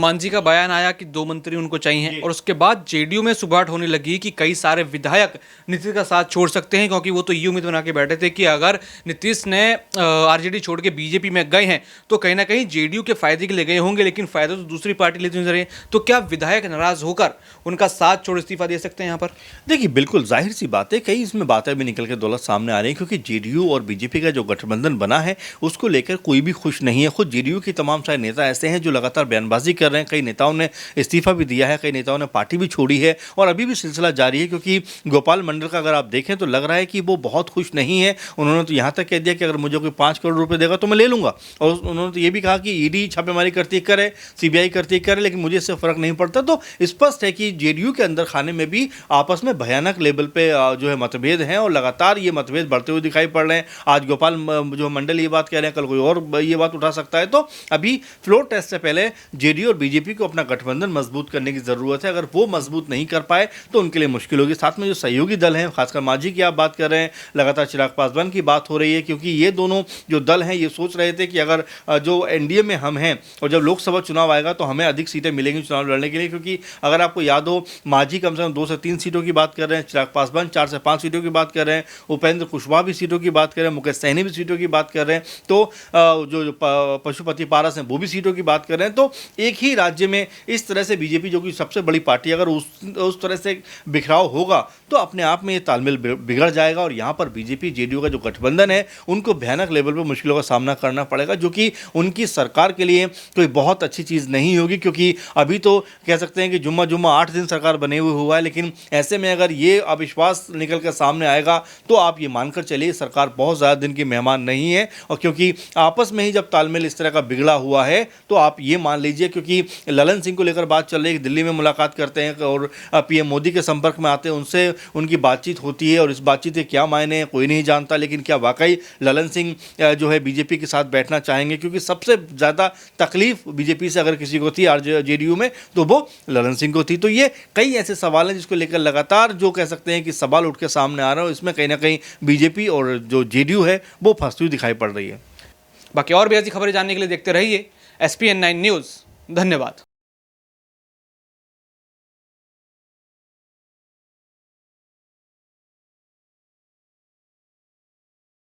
मांझी का बयान आया कि 2 मंत्री उनको चाहिए और उसके बाद जेडीयू में सुबह होने लगी कि कई सारे विधायक नीतीश का साथ छोड़ सकते हैं, क्योंकि वो तो ये उम्मीद बना के बैठे थे कि अगर नीतीश ने आरजेडी छोड़ के बीजेपी में गए हैं तो कहीं ना कहीं जेडीयू के फायदे के लिए गए होंगे, लेकिन फायदा तो दूसरी पार्टी लेती नजर आई। तो क्या विधायक नाराज होकर उनका साथ छोड़ इस्तीफा दे सकते हैं यहाँ पर? देखिए, बिल्कुल जाहिर सी बात है, कई इसमें बातें भी निकल के दौलत सामने आ रही है, क्योंकि जेडीयू और बीजेपी का जो गठबंधन बना है उसको लेकर कोई भी खुश नहीं है। खुद जेडीयू के तमाम सारे नेता ऐसे हैं जो लगातार बयानबाजी कर रहे हैं। कई नेताओं ने इस्तीफा भी दिया है, कई नेताओं ने पार्टी भी छोड़ी है और अभी भी सिलसिला जारी है, क्योंकि गोपाल मंडल का अगर आप देखें तो लग रहा है कि वो बहुत खुश नहीं है। उन्होंने तो यहाँ तक कह दिया कि अगर मुझे कोई 5 करोड़ रुपए देगा तो मैं ले लूंगा, और उन्होंने तो ये भी कहा कि ईडी छापेमारी करती करे, सीबीआई करती करे, लेकिन मुझे इससे फर्क नहीं पड़ता। तो स्पष्ट है कि जेडीयू के अंदर खाने में भी आपस में भयानक लेवल पे जो है मतभेद हैं और लगातार ये मतभेद बढ़ते हुए दिखाई पड़ रहे हैं। आज गोपाल जो मंडल ये बात कह रहे हैं, कल कोई और ये बात उठा सकता है। तो अभी फ्लोर टेस्ट से पहले जेडीयू और बीजेपी को अपना गठबंधन मजबूत करने की जरूरत है। अगर वो मजबूत नहीं कर पाए तो उनके लिए मुश्किल होगी। साथ में जो सहयोगी दल हैं, खासकर मांझी की आप बात कर रहे हैं, लगातार चिराग पासवान की बात हो रही है, क्योंकि ये दोनों जो दल हैं ये सोच रहे थे कि अगर जो एनडीए में हम हैं और जब लोकसभा चुनाव आएगा तो हमें अधिक सीटें मिलेंगी चुनाव लड़ने के लिए। क्योंकि अगर आपको याद हो, मांझी कम से कम 2 से 3 सीटों की बात कर रहे हैं, चिराग पासवान 4 से 5 सीटों की बात कर रहे हैं, उपेंद्र कुशवाहा भी सीटों की बात कर रहे हैं, मुकेश सहनी भी सीटों की बात कर रहे हैं, तो जो पशुपति पारस हैं वो भी सीटों की बात कर रहे हैं। तो एक ही राज्य में इस तरह से बीजेपी जो कि सबसे बड़ी पार्टी, अगर उस तरह से बिखराव होगा तो अपने आप में ये तालमेल बिगड़ जाएगा और यहाँ पर बीजेपी जेडीयू का जो गठबंधन है उनको भयानक लेवल पर मुश्किलों का सामना करना पड़ेगा, जो कि उनकी सरकार के लिए कोई बहुत अच्छी चीज़ नहीं होगी। क्योंकि अभी तो कह सकते हैं कि जुम्मा 8 दिन सरकार बने हुआ है, लेकिन ऐसे में अगर ये अविश्वास निकल कर सामने आएगा तो आप ये मानकर चलिए सरकार बहुत ज़्यादा दिन की मेहमान नहीं है। और क्योंकि आपस में ही जब तालमेल इस तरह का बिगड़ा हुआ है तो आप ये मान लीजिए, क्योंकि ललन सिंह को लेकर बात चल रही है, दिल्ली में मुलाकात करते हैं और पीएम मोदी के संपर्क में आते हैं, उनसे उनकी बातचीत होती है और इस बातचीत के क्या मायने हैं कोई नहीं जानता। लेकिन क्या वाकई ललन सिंह जो है बीजेपी के साथ बैठना चाहेंगे? क्योंकि सबसे ज़्यादा तकलीफ बीजेपी से अगर किसी को थी जेडीयू में तो वो ललन सिंह को थी। तो ये कई ऐसे सवाल हैं जिसको लेकर लगातार जो कह सकते हैं कि सवाल उठ के सामने आ रहा है, इसमें कहीं ना कहीं बीजेपी और जो जेडीयू है वो फंसती हुई दिखाई पड़ रही है। बाकी और भी ऐसी खबरें जानने के लिए देखते रहिए SPN9 न्यूज़। धन्यवाद।